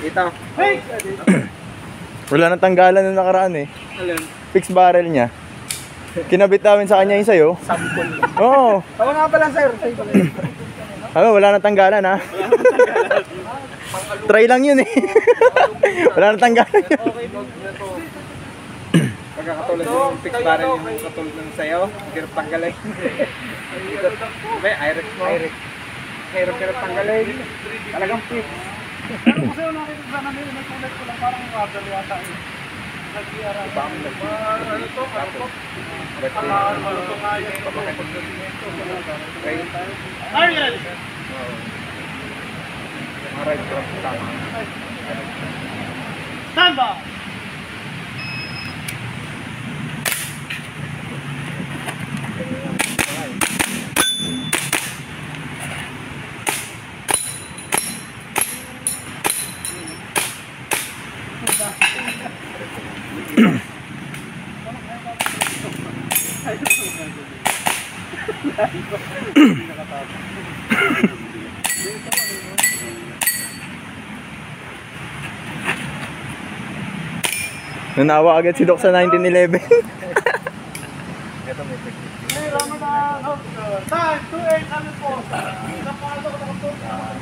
Ito. Wala nang tanggalan na nakaraan eh. Alin? Fixed barrel niya. Kinabit namin sa kanya yung sa'yo. Sample. Oo. Tawa nga pala sir. Wala nang tanggalan ha. Try lang yun eh. Wala nang tanggalan yun. Pagkakatulad yung fixed barrel yung katulad ng sayo, hirap tanggalin. May hirap tanggalin. Talagang fix. Pero kasi yung nakikita namin, nagsulat ko lang parang rubber yata eh. Nag-iara. Ano to? Are you ready? Maray ko lang tama. Stand by! Nanawa agad si Doc sa 1911. Hey, Ramadan! Time! 2-8! Ano po? Napakalo ko na